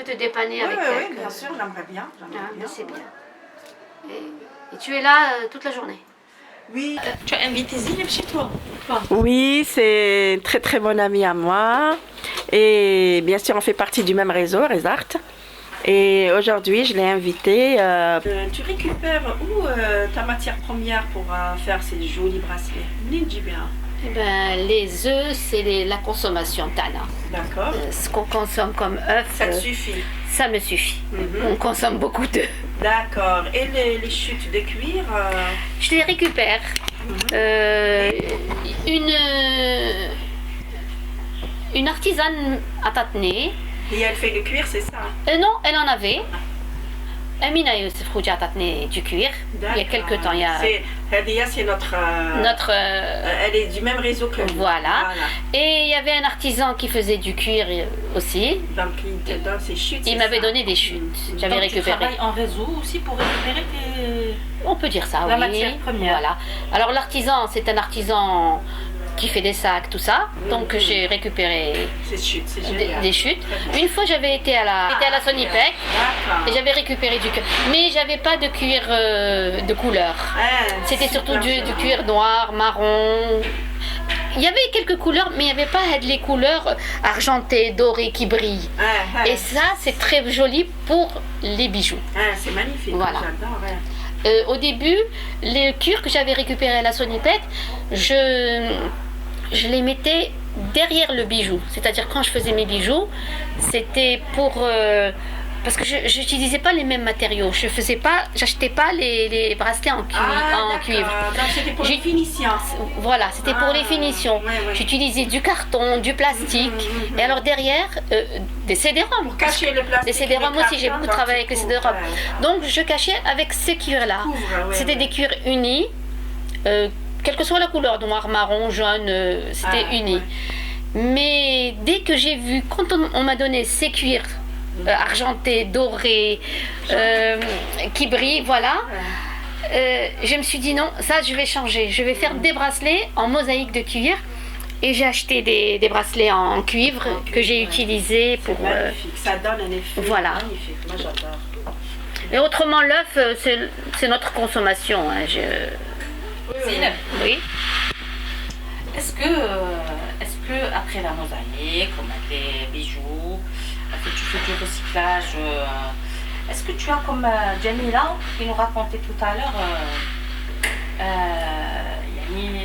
peux te dépanner avec Oui, bien sûr, j'aimerais bien. C'est bien. Et tu es là toute la journée? Oui. Tu as invité Zineb chez toi? Oui, c'est une très très bonne amie à moi. Et bien sûr, on fait partie du même réseau, Resart. Et aujourd'hui, je l'ai invitée. Tu récupères où ta matière première pour faire ces jolis bracelets? Ninjibia. Eh ben, les œufs, c'est la consommation Tana. D'accord. Ce qu'on consomme comme œufs, Ça te suffit? Ça me suffit. On consomme beaucoup d'œufs. D'accord. Et les chutes de cuir Je les récupère. Une artisane à Tatneh. Et elle fait le cuir, c'est ça? Non, elle en avait. Amina Youssef Khouja Tatneh du cuir. Il y a quelques temps. Hadia, c'est notre. Elle est du même réseau que nous. Voilà. Et il y avait un artisan qui faisait du cuir aussi. Donc il te donne ses chutes. Il m'avait donné des chutes. J'avais récupéré. Tu travailles en réseau aussi pour récupérer tes. On peut dire ça, La oui. matière première. Voilà. Alors l'artisan, c'est un artisan qui fait des sacs, tout ça. Donc j'ai récupéré des chutes. Une fois, j'avais été à la Sonipec et j'avais récupéré du cuir. Mais j'avais pas de cuir de couleur. C'était surtout du cuir noir, marron. Il y avait quelques couleurs, mais il n'y avait pas les couleurs argentées, dorées qui brillent. Et ça, c'est très joli pour les bijoux. C'est magnifique. Voilà. J'adore. Au début, les cuirs que j'avais récupérés à la Sonipec, je les mettais derrière le bijou. C'est-à-dire quand je faisais mes bijoux, c'était pour... parce que je n'utilisais pas les mêmes matériaux. J'achetais pas les bracelets en cuivre. Donc c'était pour les finitions. Voilà, c'était pour les finitions. J'utilisais du carton, du plastique. Et alors derrière, des CD-ROM. Pour cacher le plastique. Des CD-ROM aussi, j'ai beaucoup travaillé avec les CD-ROM. Donc je cachais avec ces cuirs-là. C'était des cuirs unis. Quelle que soit la couleur, noir, marron, jaune, c'était uni. Mais dès que j'ai vu, quand on m'a donné ces cuirs argentés, dorés, qui brillent, voilà, je me suis dit non, ça je vais changer. Je vais faire des bracelets en mosaïque de cuir. Et j'ai acheté des bracelets en cuivre que j'ai utilisés pour... magnifique, ça donne un effet magnifique, moi j'adore. Et autrement, l'œuf, c'est notre consommation. Hein. Zineb. Oui. Est-ce que après la mosaïque, comme les bijoux, que tu fais du recyclage, est-ce que tu as comme Jamila qui nous racontait tout à l'heure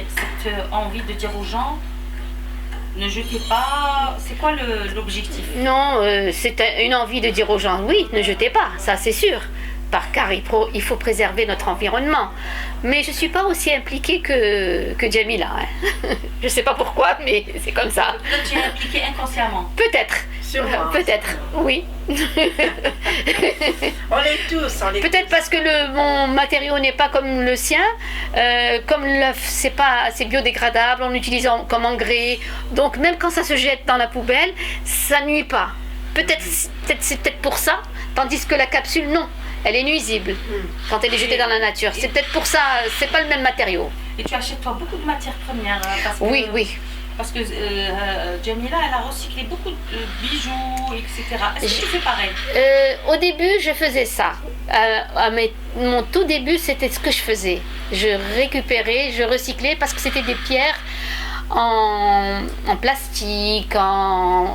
cette envie de dire aux gens ne jetez pas, c'est quoi l'objectif? Non, c'est une envie de dire aux gens oui, ne jetez pas, ça c'est sûr. Car il faut préserver notre environnement. Mais je ne suis pas aussi impliquée que Jamila. Hein. Je ne sais pas pourquoi, mais c'est comme ça. Peut-être tu es impliquée inconsciemment. Peut-être. Peut-être, oui. On l'est tous. Peut-être parce que mon matériau n'est pas comme le sien. Comme l'œuf, c'est biodégradable, on l'utilise comme engrais. Donc même quand ça se jette dans la poubelle, ça nuit pas. C'est peut-être pour ça. Tandis que la capsule, non. Elle est nuisible quand elle est jetée dans la nature. C'est peut-être pour ça, c'est pas le même matériau. Et tu achètes toi beaucoup de matières premières parce que, Oui. Parce que Jamila, elle a recyclé beaucoup de bijoux, etc. Est-ce que tu fais pareil? Au début, je faisais ça. Mon tout début, c'était ce que je faisais. Je récupérais, je recyclais parce que c'était des pierres en plastique,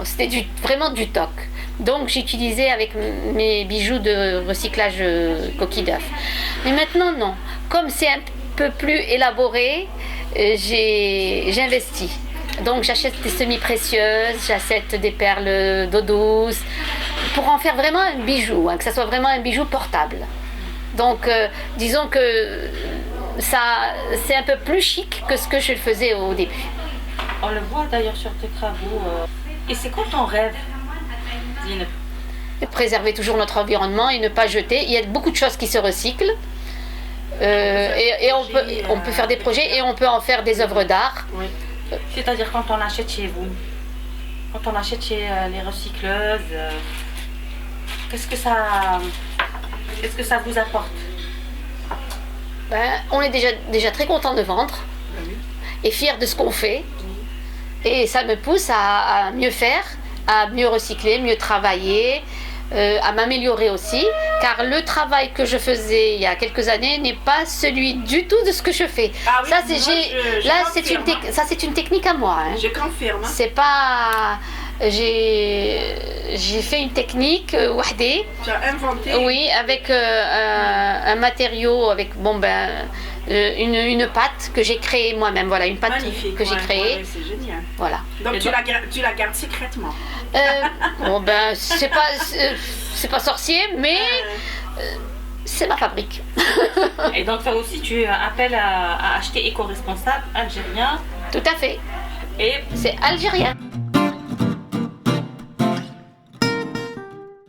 c'était vraiment du toc. Donc j'utilisais avec mes bijoux de recyclage coquille d'œuf. Mais maintenant non. Comme c'est un peu plus élaboré, j'investis. Donc j'achète des semi-précieuses, j'achète des perles d'eau douce pour en faire vraiment un bijou, que ça soit vraiment un bijou portable. Donc disons que ça c'est un peu plus chic que ce que je faisais au début. On le voit d'ailleurs sur tes travaux. Et c'est quoi ton rêve? Préserver toujours notre environnement et ne pas jeter. Il y a beaucoup de choses qui se recyclent. Et on peut faire des projets et on peut en faire des œuvres d'art. Oui. C'est-à-dire quand on achète chez vous, quand on achète chez les recycleuses, qu'est-ce que ça vous apporte? On est déjà très content de vendre et fiers de ce qu'on fait. Et ça me pousse à mieux faire, à mieux recycler, mieux travailler, à m'améliorer aussi, car le travail que je faisais il y a quelques années n'est pas celui du tout de ce que je fais. Ah oui, Ça, moi, je là, confirme, ça, c'est une technique à moi. Hein. Je confirme. C'est pas... J'ai fait une technique wahdé. Tu as inventé. Oui, avec un matériau, avec une pâte que j'ai créée moi-même. Voilà, une pâte Magnifique, que j'ai créée. Ouais, c'est génial. Voilà. Donc tu la gardes secrètement. C'est pas sorcier, mais c'est ma fabrique. Et donc toi aussi tu appelles à acheter éco-responsable algérien. Tout à fait. Et c'est algérien.